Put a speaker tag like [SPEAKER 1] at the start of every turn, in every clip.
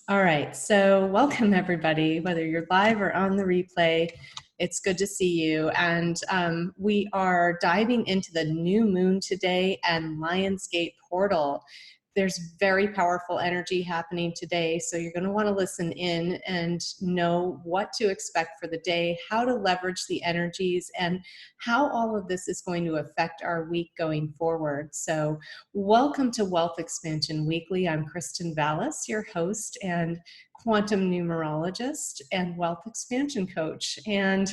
[SPEAKER 1] All right, so welcome everybody, whether you're live or on the replay. It's good to see you. And we are diving into the new moon today and Lionsgate portal. There's very powerful energy happening today, so you're going to want to listen in and know what to expect for the day, how to leverage the energies, and how all of this is going to affect our week going forward. So welcome to Wealth Expansion Weekly. I'm Kristen Vallis, your host and quantum numerologist and wealth expansion coach. And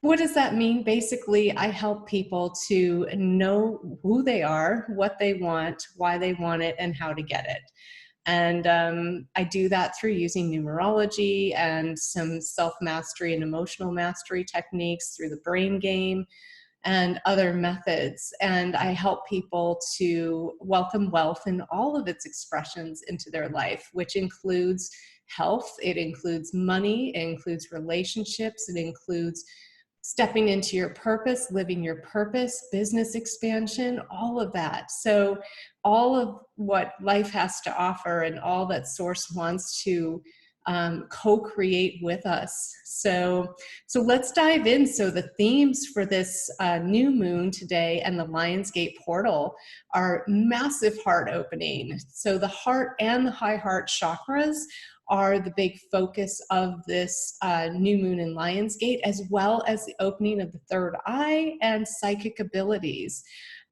[SPEAKER 1] what does that mean? Basically, I help people to know who they are, what they want, why they want it, and how to get it. And I do that through using numerology and some self-mastery and emotional mastery techniques through the brain game and other methods. And I help people to welcome wealth in all of its expressions into their life, which includes health, it includes money, it includes relationships, it includes stepping into your purpose, living your purpose, business expansion, all of that. So all of what life has to offer and all that Source wants to co-create with us. So let's dive in. So the themes for this new moon today and the Lionsgate portal are massive heart opening. So the heart and the high heart chakras are the big focus of this new moon in Lionsgate, as well as the opening of the third eye and psychic abilities.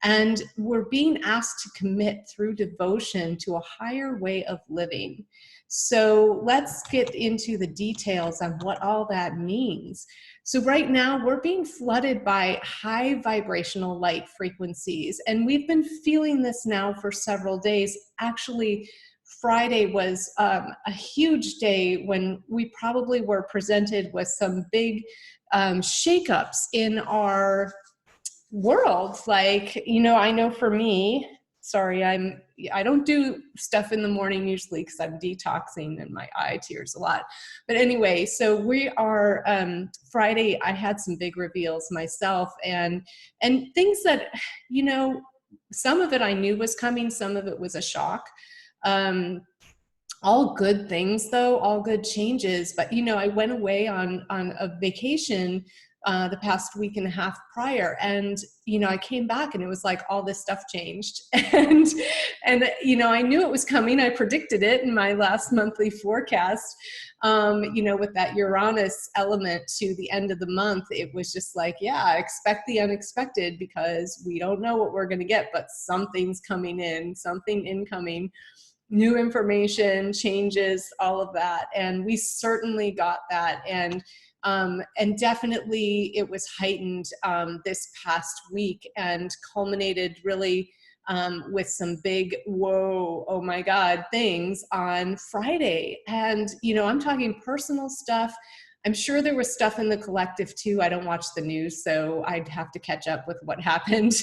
[SPEAKER 1] And we're being asked to commit through devotion to a higher way of living. So let's get into the details on what all that means. So right now we're being flooded by high vibrational light frequencies, and we've been feeling this now for several days. Actually, Friday was a huge day when we probably were presented with some big shakeups in our world. Like, you know, I know for me, sorry, I don't do stuff in the morning usually because I'm detoxing and my eye tears a lot. But anyway, so we are Friday. I had some big reveals myself, and things that, you know, some of it I knew was coming, some of it was a shock. All good things though, all good changes. But, you know, I went away on a vacation the past week and a half prior, and, you know, I came back and it was like all this stuff changed. and, you know, I knew it was coming. I predicted it in my last monthly forecast. You know, with that Uranus element to the end of the month, it was just like, yeah, expect the unexpected, because we don't know what we're going to get, but something's coming in, something incoming. New information, changes, all of that. And we certainly got that. And definitely it was heightened this past week and culminated really with some big, whoa, oh my God, things on Friday. And, you know, I'm talking personal stuff. I'm sure there was stuff in the collective too. I don't watch the news, so I'd have to catch up with what happened.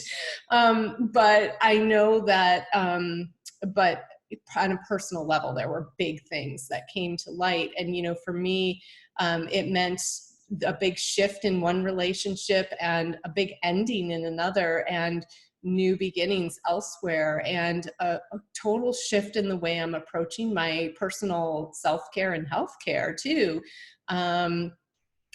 [SPEAKER 1] But I know that, but on a personal level, there were big things that came to light. And, you know, for me, it meant a big shift in one relationship and a big ending in another, and new beginnings elsewhere, and a total shift in the way I'm approaching my personal self-care and healthcare too,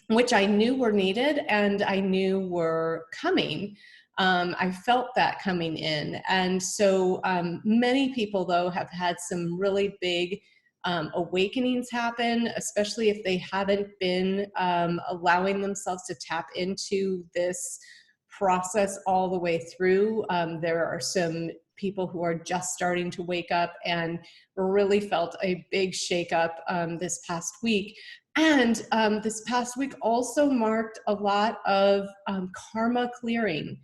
[SPEAKER 1] which I knew were needed and I knew were coming. I felt that coming in. And so many people, though, have had some really big awakenings happen, especially if they haven't been allowing themselves to tap into this process all the way through. There are some people who are just starting to wake up and really felt a big shakeup this past week. And this past week also marked a lot of karma clearing.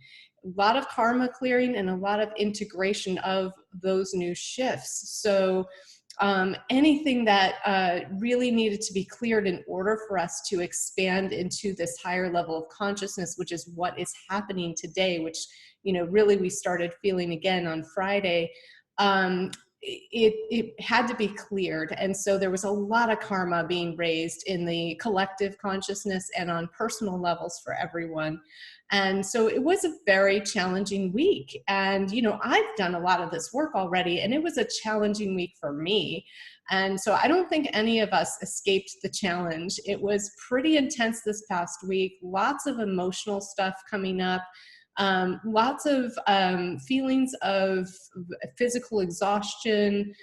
[SPEAKER 1] A lot of karma clearing and a lot of integration of those new shifts. So anything that really needed to be cleared in order for us to expand into this higher level of consciousness, which is what is happening today, which, you know, really we started feeling again on Friday. it had to be cleared. And so there was a lot of karma being raised in the collective consciousness and on personal levels for everyone. And so it was a very challenging week. And, you know, I've done a lot of this work already, and it was a challenging week for me. And so I don't think any of us escaped the challenge. It was pretty intense this past week, lots of emotional stuff coming up. Lots of feelings of physical exhaustion,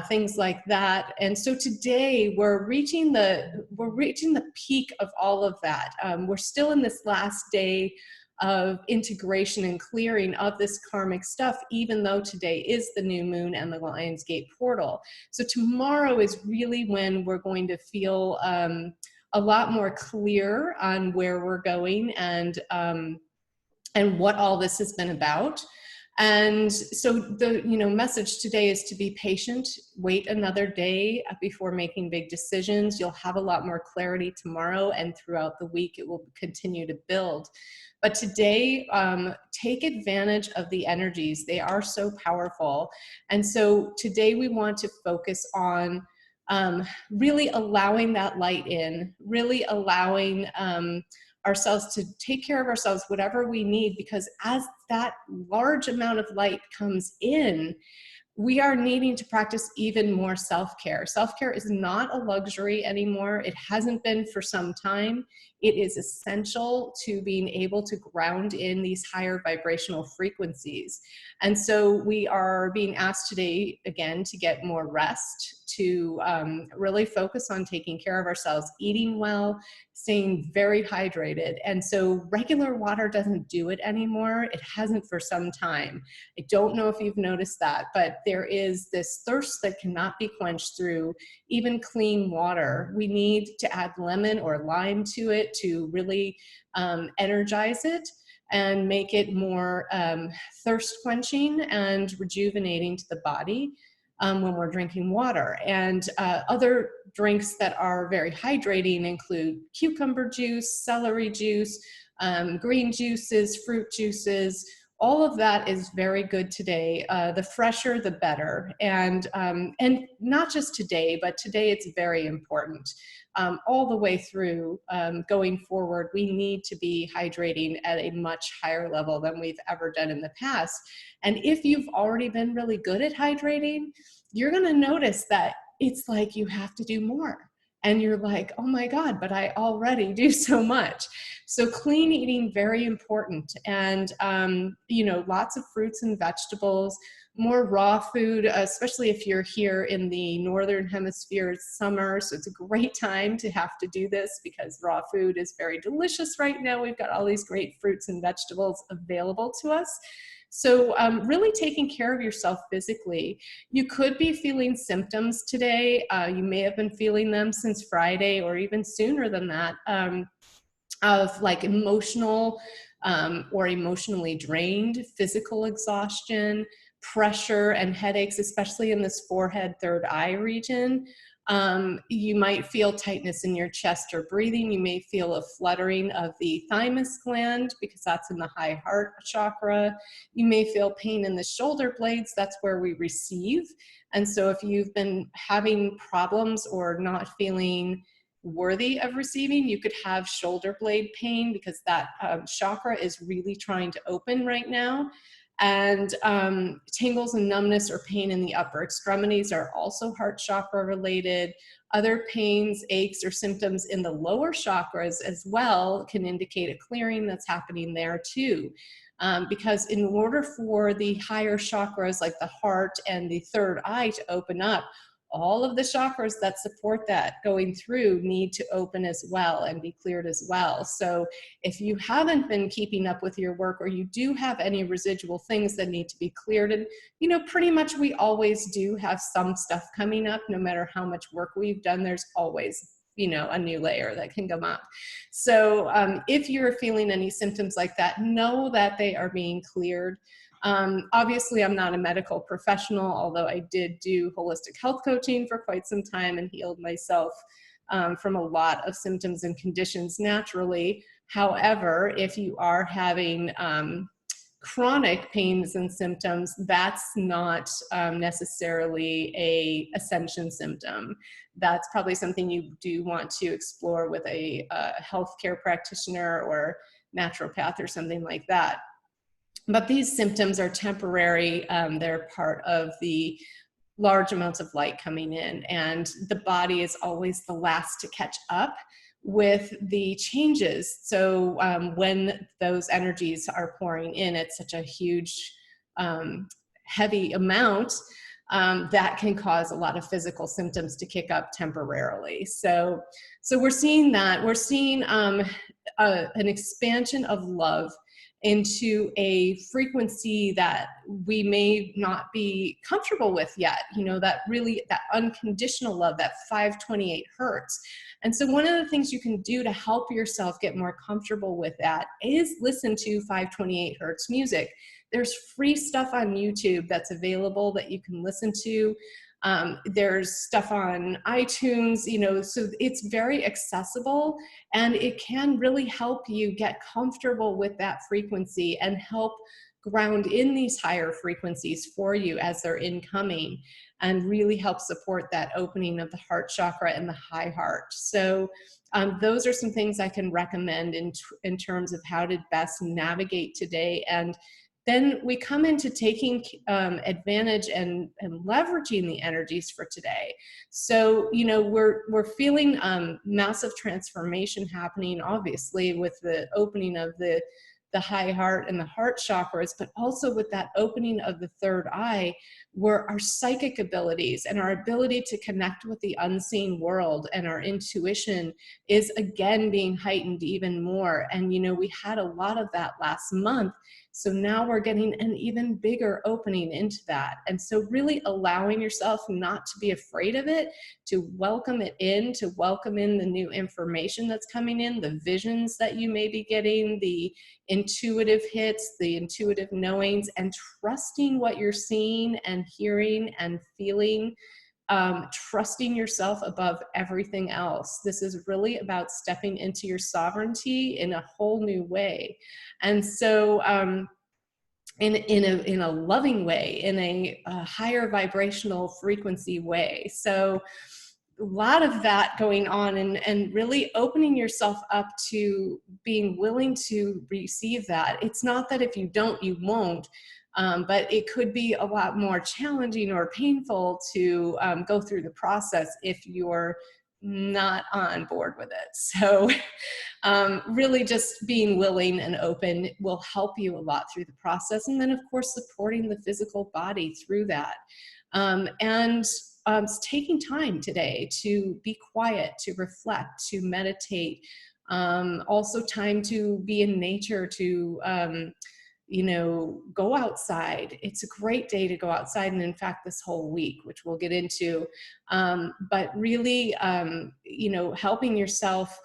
[SPEAKER 1] things like that. And so today we're reaching the peak of all of that. We're still in this last day of integration and clearing of this karmic stuff, even though today is the new moon and the Lion's Gate portal. So tomorrow is really when we're going to feel a lot more clear on where we're going and what all this has been about. And so the message today is to be patient, wait another day before making big decisions. You'll have a lot more clarity tomorrow, and throughout the week it will continue to build. But today, take advantage of the energies. They are so powerful. And so today we want to focus on really allowing that light in, really allowing ourselves to take care of ourselves, whatever we need, because as that large amount of light comes in, we are needing to practice even more self-care. Self-care is not a luxury anymore. It hasn't been for some time. It is essential to being able to ground in these higher vibrational frequencies. And so we are being asked today, again, to get more rest, to really focus on taking care of ourselves, eating well, staying very hydrated. And so regular water doesn't do it anymore. It hasn't for some time. I don't know if you've noticed that, but there is this thirst that cannot be quenched through even clean water. We need to add lemon or lime to it to really energize it and make it more thirst quenching and rejuvenating to the body when we're drinking water. And other drinks that are very hydrating include cucumber juice, celery juice, green juices, fruit juices. All of that is very good today. The fresher, the better. And not just today, but today it's very important. All the way through going forward, we need to be hydrating at a much higher level than we've ever done in the past. And if you've already been really good at hydrating, you're going to notice that it's like you have to do more. And you're like, oh my God, but I already do so much. So clean eating, very important. And, lots of fruits and vegetables, more raw food, especially if you're here in the Northern Hemisphere, it's summer. So it's a great time to have to do this because raw food is very delicious right now. We've got all these great fruits and vegetables available to us. So really taking care of yourself physically. You could be feeling symptoms today. You may have been feeling them since Friday or even sooner than that, of like emotional or emotionally drained, physical exhaustion, pressure and headaches, especially in this forehead, third eye region. You might feel tightness in your chest or breathing. You may feel a fluttering of the thymus gland because that's in the high heart chakra. You may feel pain in the shoulder blades. That's where we receive. And so if you've been having problems or not feeling worthy of receiving, you could have shoulder blade pain because that chakra is really trying to open right now. And tingles and numbness or pain in the upper extremities are also heart chakra related. Other pains, aches, or symptoms in the lower chakras as well can indicate a clearing that's happening there too. Because in order for the higher chakras like the heart and the third eye to open up, all of the chakras that support that going through need to open as well and be cleared as well. So if you haven't been keeping up with your work or you do have any residual things that need to be cleared, and pretty much we always do have some stuff coming up, no matter how much work we've done, there's always a new layer that can come up. So if you're feeling any symptoms like that, know that they are being cleared. Obviously, I'm not a medical professional, although I did do holistic health coaching for quite some time and healed myself from a lot of symptoms and conditions naturally. However, if you are having chronic pains and symptoms, that's not necessarily a ascension symptom. That's probably something you do want to explore with a healthcare practitioner or naturopath or something like that. But these symptoms are temporary. They're part of the large amounts of light coming in, and the body is always the last to catch up with the changes. So when those energies are pouring in at such a huge, heavy amount, that can cause a lot of physical symptoms to kick up temporarily. So we're seeing that. We're seeing an expansion of love into a frequency that we may not be comfortable with yet, you know, that unconditional love, that 528 hertz. And so one of the things you can do to help yourself get more comfortable with that is listen to 528 hertz music. There's free stuff on YouTube that's available that you can listen to. There's stuff on iTunes, you know, so it's very accessible, and it can really help you get comfortable with that frequency and help ground in these higher frequencies for you as they're incoming, and really help support that opening of the heart chakra and the high heart. So those are some things I can recommend in terms of how to best navigate today. And then we come into taking advantage and leveraging the energies for today. So, you know, we're feeling massive transformation happening, obviously, with the opening of the high heart and the heart chakras, but also with that opening of the third eye, where our psychic abilities and our ability to connect with the unseen world and our intuition is again being heightened even more. And, you know, we had a lot of that last month. So now we're getting an even bigger opening into that. And so really allowing yourself not to be afraid of it, to welcome it in, to welcome in the new information that's coming in, the visions that you may be getting, the intuitive hits, the intuitive knowings, and trusting what you're seeing and hearing and feeling. Trusting yourself above everything else. This is really about stepping into your sovereignty in a whole new way. And so in a loving way, in a higher vibrational frequency way. So a lot of that going on, and really opening yourself up to being willing to receive that. It's not that if you don't, you won't. But it could be a lot more challenging or painful to go through the process if you're not on board with it. So really just being willing and open will help you a lot through the process. And then, of course, supporting the physical body through that. And taking time today to be quiet, to reflect, to meditate. Also time to be in nature, to you know, go outside. It's a great day to go outside. And in fact, this whole week, which we'll get into, but really, you know, helping yourself,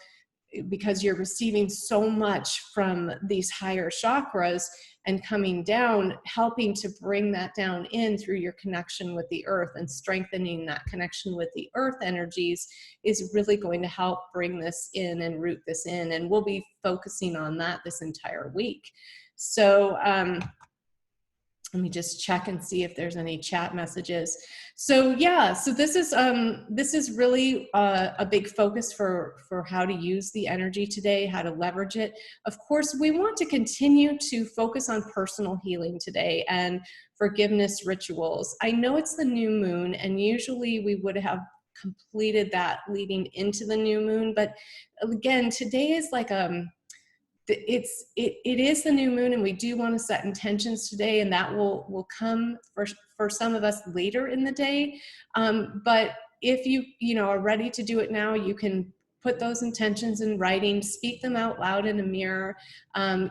[SPEAKER 1] because you're receiving so much from these higher chakras and coming down, helping to bring that down in through your connection with the earth, and strengthening that connection with the earth energies is really going to help bring this in and root this in. And we'll be focusing on that this entire week. So let me just check and see if there's any chat messages. So yeah, so this is really a big focus for how to use the energy today, how to leverage it. Of course, we want to continue to focus on personal healing today and forgiveness rituals. I know it's the new moon, and usually we would have completed that leading into the new moon, but again, today is like it is the new moon, and we do want to set intentions today, and that will come for some of us later in the day. But if you know are ready to do it now, you can put those intentions in writing, speak them out loud in a mirror,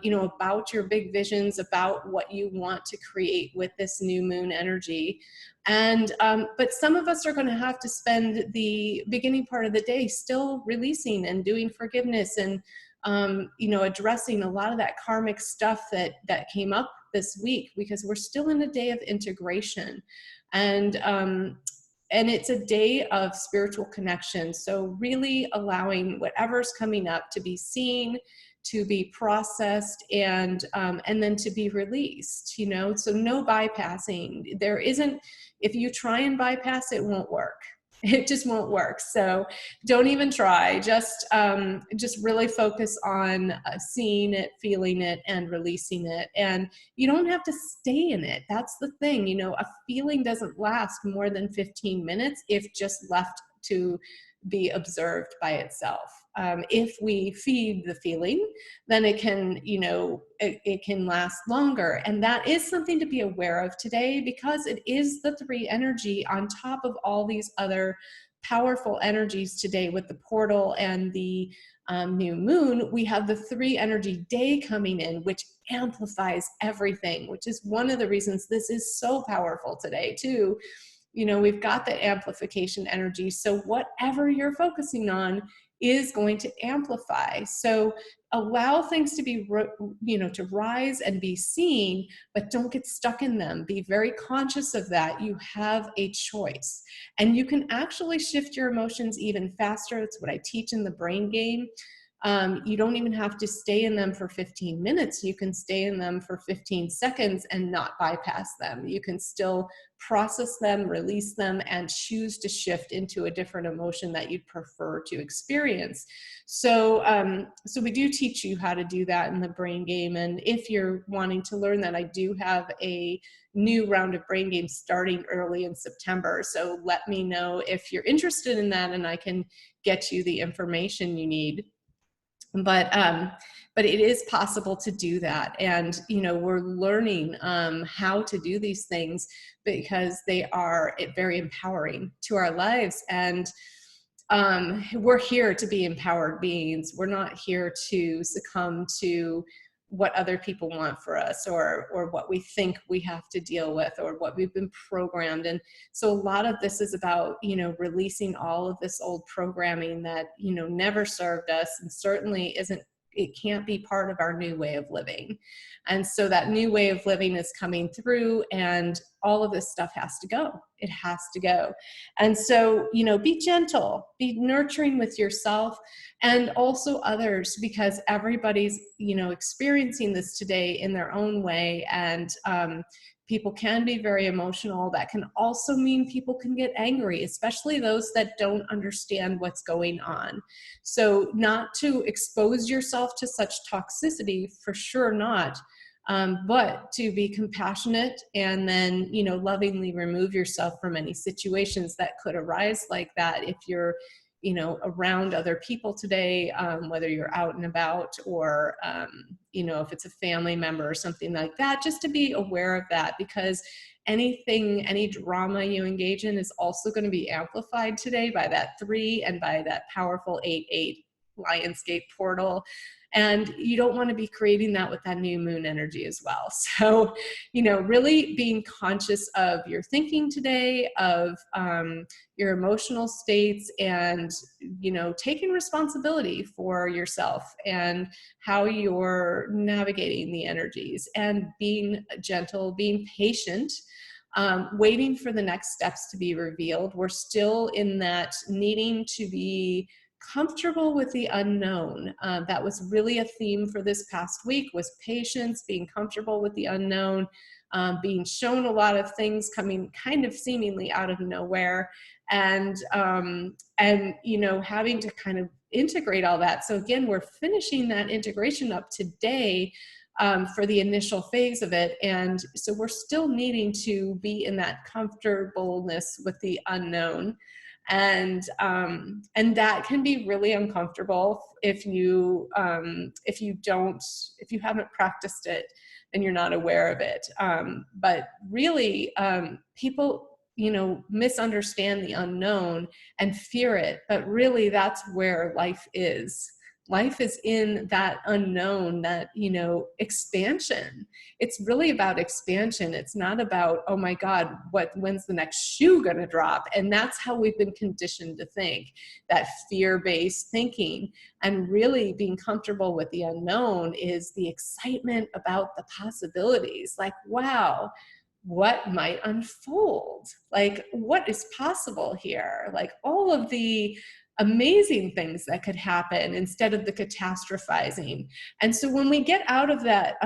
[SPEAKER 1] you know, about your big visions, about what you want to create with this new moon energy. And but some of us are going to have to spend the beginning part of the day still releasing and doing forgiveness, and you know, addressing a lot of that karmic stuff that came up this week, because we're still in a day of integration, and it's a day of spiritual connection. So really allowing whatever's coming up to be seen, to be processed, and then to be released, you know. So no bypassing. There isn't, if you try and bypass, it won't work. It just won't work. So don't even try. Just really focus on seeing it, feeling it, and releasing it. And you don't have to stay in it. That's the thing. You know, a feeling doesn't last more than 15 minutes if just left to be observed by itself. If we feed the feeling, then it can, you know, it can last longer. And that is something to be aware of today, because it is the 3 energy on top of all these other powerful energies today with the portal and the new moon. We have the 3 energy day coming in, which amplifies everything, which is one of the reasons this is so powerful today too. You know, we've got the amplification energy. So whatever you're focusing on is going to amplify. So allow things to be, you know, to rise and be seen, but don't get stuck in them. Be very conscious of that. You have a choice, and you can actually shift your emotions even faster. That's what I teach in the brain game. You don't even have to stay in them for 15 minutes. You can stay in them for 15 seconds and not bypass them. You can still process them, release them, and choose to shift into a different emotion that you'd prefer to experience. So, so we do teach you how to do that in the brain game. And if you're wanting to learn that, I do have a new round of brain games starting early in September. So let me know if you're interested in that, and I can get you the information you need. But it is possible to do that. And, you know, we're learning how to do these things because they are very empowering to our lives. And we're here to be empowered beings. We're not here to succumb to what other people want for us, or what we think we have to deal with, or what we've been programmed. And so a lot of this is about, you know, releasing all of this old programming that, you know, never served us, and certainly it can't be part of our new way of living. And so that new way of living is coming through, and all of this stuff has to go. It has to go. And so, you know, be gentle, be nurturing with yourself and also others, because everybody's, you know, experiencing this today in their own way. And people can be very emotional. That can also mean people can get angry, especially those that don't understand what's going on. So not to expose yourself to such toxicity, for sure not, but to be compassionate, and then, you know, lovingly remove yourself from any situations that could arise like that if you're, you know, around other people today, whether you're out and about, or, you know, if it's a family member or something like that, just to be aware of that, because any drama you engage in is also going to be amplified today by that 3 and by that powerful 8/8 Lionsgate portal. And you don't want to be creating that with that new moon energy as well. So, you know, really being conscious of your thinking today, of your emotional states, and, you know, taking responsibility for yourself and how you're navigating the energies, and being gentle, being patient, waiting for the next steps to be revealed. We're still in that needing to be comfortable with the unknown. That was really a theme for this past week, was patience, being comfortable with the unknown, being shown a lot of things coming kind of seemingly out of nowhere, and you know, having to kind of integrate all that. So again, we're finishing that integration up today for the initial phase of it. And so we're still needing to be in that comfortableness with the unknown. And that can be really uncomfortable if you haven't practiced it and you're not aware of it. But really, people, you know, misunderstand the unknown and fear it, but really that's where life is. Life is in that unknown, that, you know, expansion. It's really about expansion. It's not about, oh my God, when's the next shoe going to drop? And that's how we've been conditioned to think, that fear-based thinking. And really being comfortable with the unknown is the excitement about the possibilities. Like, wow, what might unfold? Like, what is possible here? Like, all of the amazing things that could happen instead of the catastrophizing. And so when we get out of that,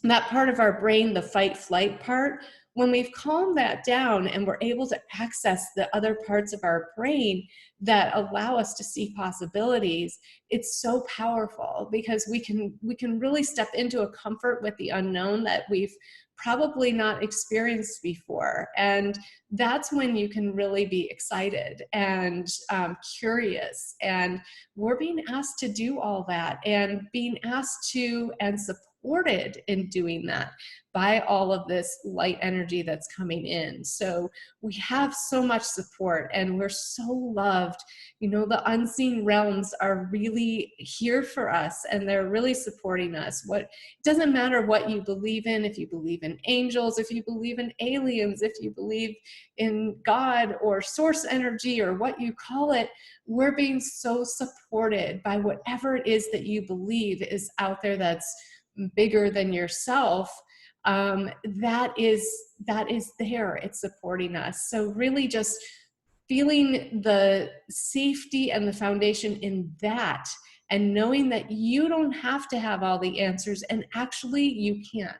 [SPEAKER 1] that part of our brain, the fight flight part, when we've calmed that down and we're able to access the other parts of our brain that allow us to see possibilities, it's so powerful, because we can really step into a comfort with the unknown that we've probably not experienced before. And that's when you can really be excited and curious. And we're being asked to do all that, and being asked to and supported in doing that by all of this light energy that's coming in. So we have so much support, and we're so loved. You know, the unseen realms are really here for us, and they're really supporting us. It doesn't matter what you believe in, if you believe in angels, if you believe in aliens, if you believe in God or source energy or what you call it, we're being so supported by whatever it is that you believe is out there that's bigger than yourself. That is there, it's supporting us. So really just feeling the safety and the foundation in that, and knowing that you don't have to have all the answers, and actually you can't.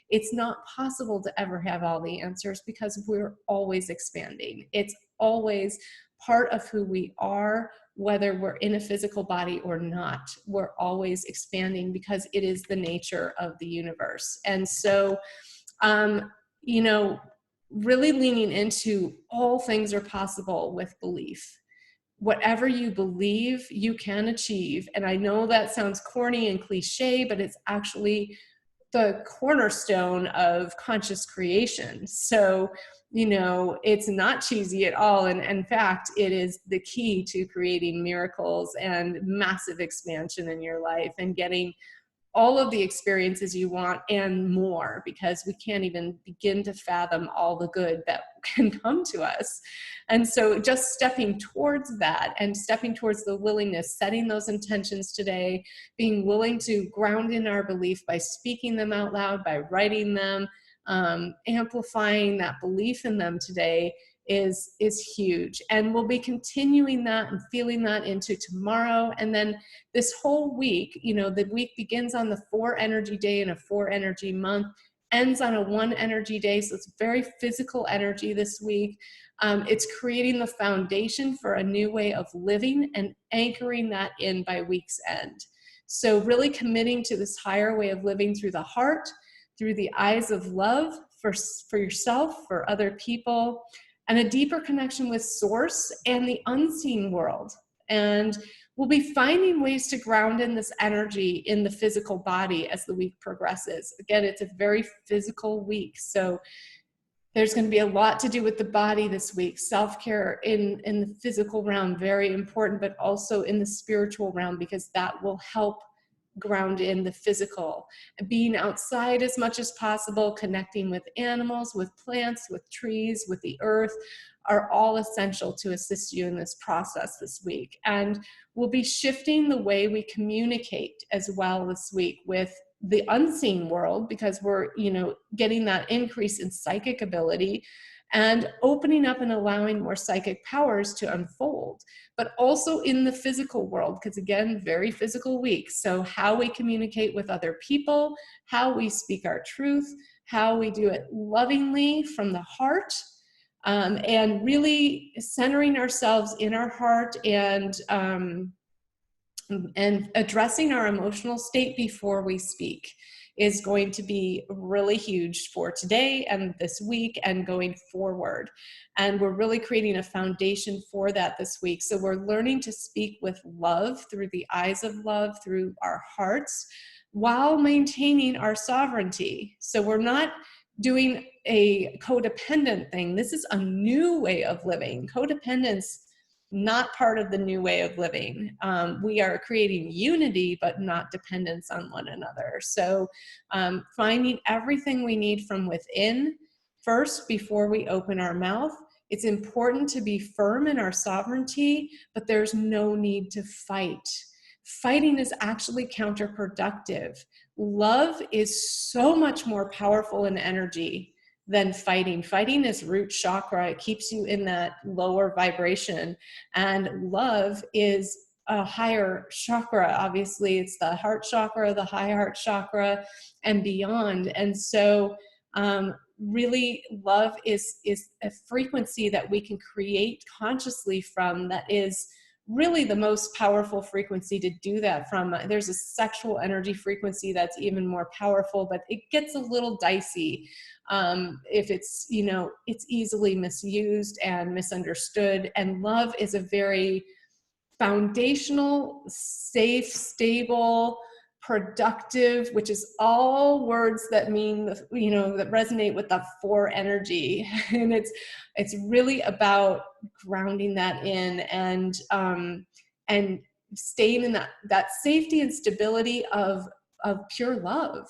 [SPEAKER 1] It's not possible to ever have all the answers, because we're always expanding. It's always part of who we are, whether we're in a physical body or not. We're always expanding, because it is the nature of the universe. And so, you know, really leaning into all things are possible with belief. Whatever you believe, you can achieve. And I know that sounds corny and cliche, but it's actually the cornerstone of conscious creation. So, you know, it's not cheesy at all. And in fact, it is the key to creating miracles and massive expansion in your life, and getting all of the experiences you want and more, because we can't even begin to fathom all the good that can come to us. And so just stepping towards that, and stepping towards the willingness, setting those intentions today, being willing to ground in our belief by speaking them out loud, by writing them, amplifying that belief in them today is huge. And we'll be continuing that and feeling that into tomorrow. And then this whole week, you know, the week begins on the 4 energy day in a 4 energy month, ends on a 1 energy day. So it's very physical energy this week. It's creating the foundation for a new way of living, and anchoring that in by week's end. So really committing to this higher way of living through the heart, through the eyes of love for yourself, for other people, and a deeper connection with source and the unseen world. And we'll be finding ways to ground in this energy in the physical body as the week progresses. Again, it's a very physical week. So there's going to be a lot to do with the body this week. Self-care in the physical realm, very important, but also in the spiritual realm, because that will help ground in the physical. Being outside as much as possible, connecting with animals, with plants, with trees, with the earth, are all essential to assist you in this process this week. And we'll be shifting the way we communicate as well this week with the unseen world, because we're, you know, getting that increase in psychic ability, and opening up and allowing more psychic powers to unfold, but also in the physical world, because again, very physical week. So how we communicate with other people, how we speak our truth, how we do it lovingly from the heart, and really centering ourselves in our heart, and addressing our emotional state before we speak is going to be really huge for today and this week and going forward. And we're really creating a foundation for that this week. So we're learning to speak with love, through the eyes of love, through our hearts, while maintaining our sovereignty. So we're not doing a codependent thing. This is a new way of living. Codependence, not part of the new way of living. We are creating unity, but not dependence on one another. So finding everything we need from within first before we open our mouth. It's important to be firm in our sovereignty, but there's no need to fight. Fighting is actually counterproductive. Love is so much more powerful in energy than fighting. Fighting is root chakra. It keeps you in that lower vibration. And love is a higher chakra. Obviously, it's the heart chakra, the high heart chakra, and beyond. And so really love is a frequency that we can create consciously from, that is really the most powerful frequency to do that from. There's a sexual energy frequency that's even more powerful, but it gets a little dicey if it's, you know, it's easily misused and misunderstood. And love is a very foundational, safe, stable, productive, which is all words that mean, you know, that resonate with the 4 energy. And it's really about grounding that in and staying in that safety and stability of pure love,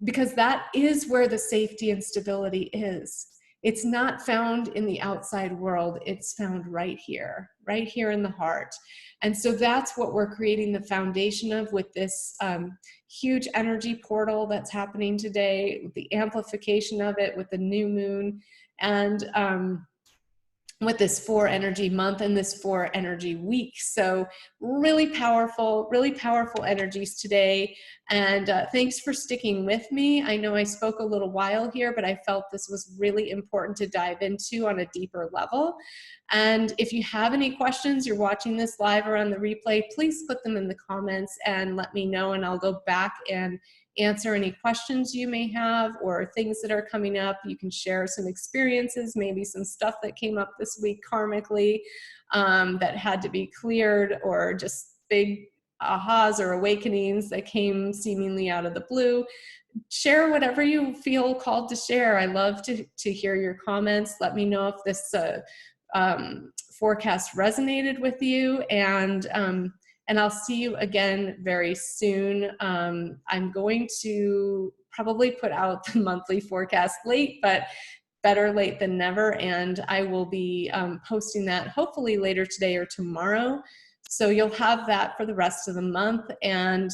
[SPEAKER 1] because that is where the safety and stability is. It's not found in the outside world. It's found right here in the heart. And so that's what we're creating the foundation of with this huge energy portal that's happening today, the amplification of it with the new moon, and with this 4 energy month and this 4 energy week. So really powerful energies today. And thanks for sticking with me. I know I spoke a little while here, but I felt this was really important to dive into on a deeper level. And if you have any questions, you're watching this live or on the replay, please put them in the comments and let me know, and I'll go back and answer any questions you may have or things that are coming up. You can share some experiences, maybe some stuff that came up this week karmically that had to be cleared, or just big ahas or awakenings that came seemingly out of the blue. Share whatever you feel called to share. I love to hear your comments. Let me know if this forecast resonated with you, and I'll see you again very soon. I'm going to probably put out the monthly forecast late, but better late than never. And I will be posting that hopefully later today or tomorrow. So you'll have that for the rest of the month. And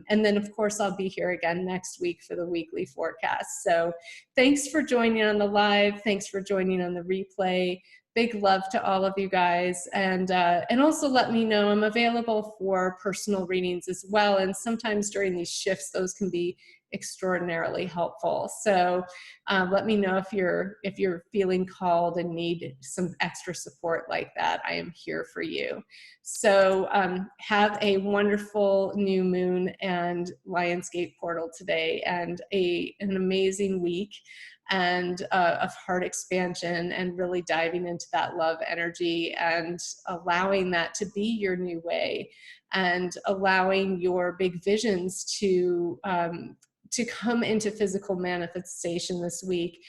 [SPEAKER 1] then of course I'll be here again next week for the weekly forecast. So thanks for joining on the live. Thanks for joining on the replay. Big love to all of you guys. And also let me know, I'm available for personal readings as well. And sometimes during these shifts, those can be extraordinarily helpful. So let me know if you're feeling called and need some extra support like that. I am here for you. So have a wonderful new moon and Lionsgate portal today, and an amazing week, and of heart expansion, and really diving into that love energy and allowing that to be your new way, and allowing your big visions to come into physical manifestation this week,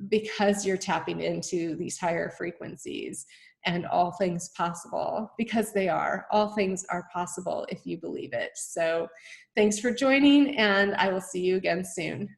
[SPEAKER 1] because you're tapping into these higher frequencies, and all things possible, because they are. All things are possible if you believe it. So thanks for joining, and I will see you again soon.